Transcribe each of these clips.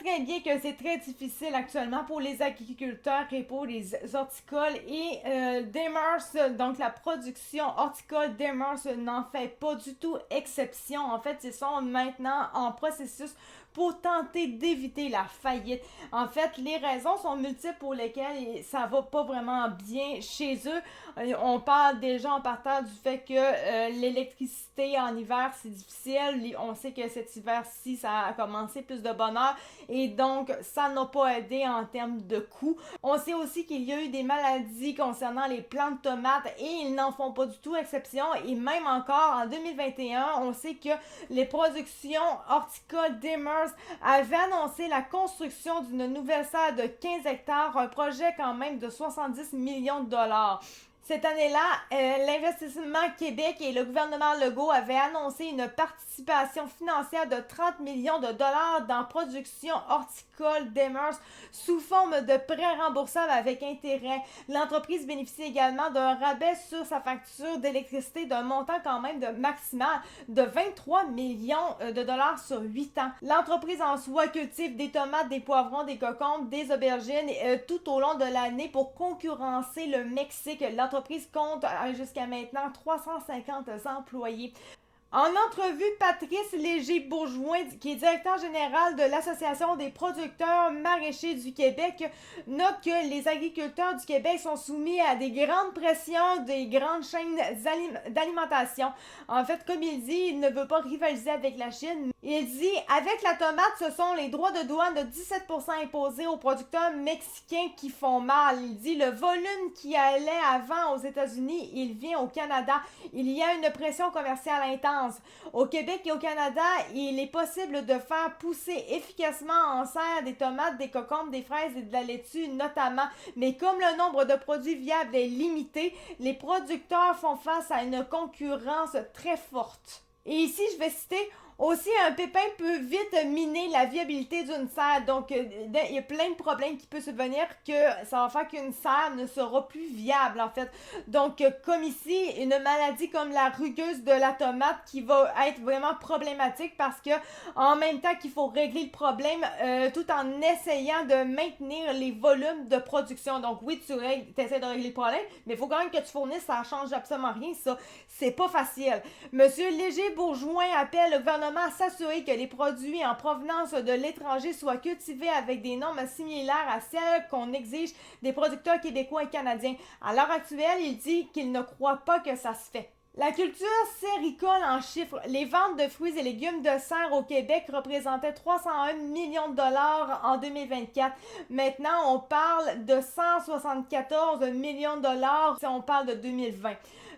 très bien que c'est très difficile actuellement pour les agriculteurs et pour les horticoles et Demers, donc la production horticole Demers n'en fait pas du tout exception. En fait, ils sont maintenant en processus pour tenter d'éviter la faillite. En fait, les raisons sont multiples pour lesquelles ça va pas vraiment bien chez eux. On parle déjà en partant du fait que l'électricité en hiver c'est difficile. On sait que cet hiver-ci ça a commencé plus de bonheur et donc ça n'a pas aidé en termes de coûts. On sait aussi qu'il y a eu des maladies concernant les plantes de tomates et ils n'en font pas du tout exception. Et même encore en 2021, on sait que les productions horticoles Demers avaient annoncé la construction d'une nouvelle serre de 15 hectares, un projet quand même de 70 millions de dollars. Cette année-là, l'Investissement Québec et le gouvernement Legault avaient annoncé une participation financière de 30 millions de dollars dans production horticole Demers sous forme de prêts remboursables avec intérêt. L'entreprise bénéficie également d'un rabais sur sa facture d'électricité d'un montant quand même de maximal de 23 millions de dollars sur 8 ans. L'entreprise en soi cultive des tomates, des poivrons, des concombres, des aubergines tout au long de l'année pour concurrencer le Mexique. L'entreprise compte jusqu'à maintenant 350 employés. En entrevue, Patrice Léger-Bourgeois, qui est directeur général de l'Association des producteurs maraîchers du Québec, note que les agriculteurs du Québec sont soumis à des grandes pressions des grandes chaînes d'alimentation. En fait, comme il dit, il ne veut pas rivaliser avec la Chine. Il dit, avec la tomate, ce sont les droits de douane de 17% imposés aux producteurs mexicains qui font mal. Il dit, le volume qui allait avant aux États-Unis, il vient au Canada. Il y a une pression commerciale intense. Au Québec et au Canada, il est possible de faire pousser efficacement en serre des tomates, des concombres, des fraises et de la laitue notamment. Mais comme le nombre de produits viables est limité, les producteurs font face à une concurrence très forte. Et ici, je vais citer aussi, un pépin peut vite miner la viabilité d'une serre. Donc, il y a plein de problèmes qui peuvent subvenir que ça va faire qu'une serre ne sera plus viable, en fait. Donc, comme ici, une maladie comme la rugueuse de la tomate qui va être vraiment problématique parce que, en même temps qu'il faut régler le problème, tout en essayant de maintenir les volumes de production. Donc, oui, tu essaies de régler le problème, mais il faut quand même que tu fournisses, ça change absolument rien, ça. C'est pas facile. Monsieur Léger-Bourgeois appelle le gouvernement à s'assurer que les produits en provenance de l'étranger soient cultivés avec des normes similaires à celles qu'on exige des producteurs québécois et canadiens. À l'heure actuelle, il dit qu'il ne croit pas que ça se fait. La culture séricole en chiffres. Les ventes de fruits et légumes de serre au Québec représentaient 301 millions de dollars en 2024. Maintenant, on parle de 174 millions de dollars si on parle de 2020.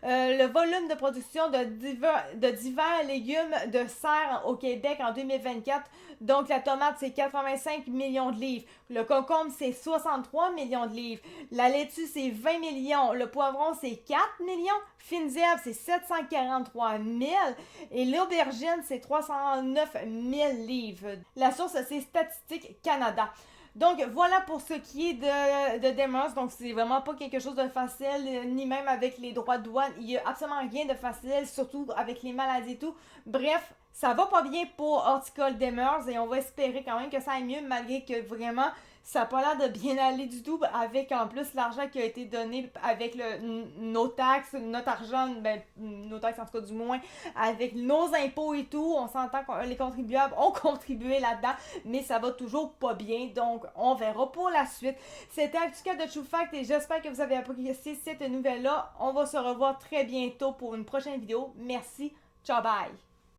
Le volume de production de divers légumes de serre au Québec en 2024. Donc, la tomate, c'est 85 millions de livres. Le concombre, c'est 63 millions de livres. La laitue, c'est 20 millions. Le poivron, c'est 4 millions. Fines herbes, c'est 743 000. Et l'aubergine, c'est 309 000 livres. La source, c'est Statistique Canada. Donc, voilà pour ce qui est de Demers. Donc, c'est vraiment pas quelque chose de facile, ni même avec les droits de douane. Il y a absolument rien de facile, surtout avec les maladies et tout. Bref, ça va pas bien pour Horticole Demers et on va espérer quand même que ça aille mieux, malgré que vraiment, ça n'a pas l'air de bien aller du tout avec en plus l'argent qui a été donné avec nos taxes, notre argent, ben, nos taxes en tout cas du moins, avec nos impôts et tout. On s'entend que les contribuables ont contribué là-dedans, mais ça va toujours pas bien. Donc, on verra pour la suite. C'était Actu de True Fact et j'espère que vous avez apprécié cette nouvelle-là. On va se revoir très bientôt pour une prochaine vidéo. Merci. Ciao, bye!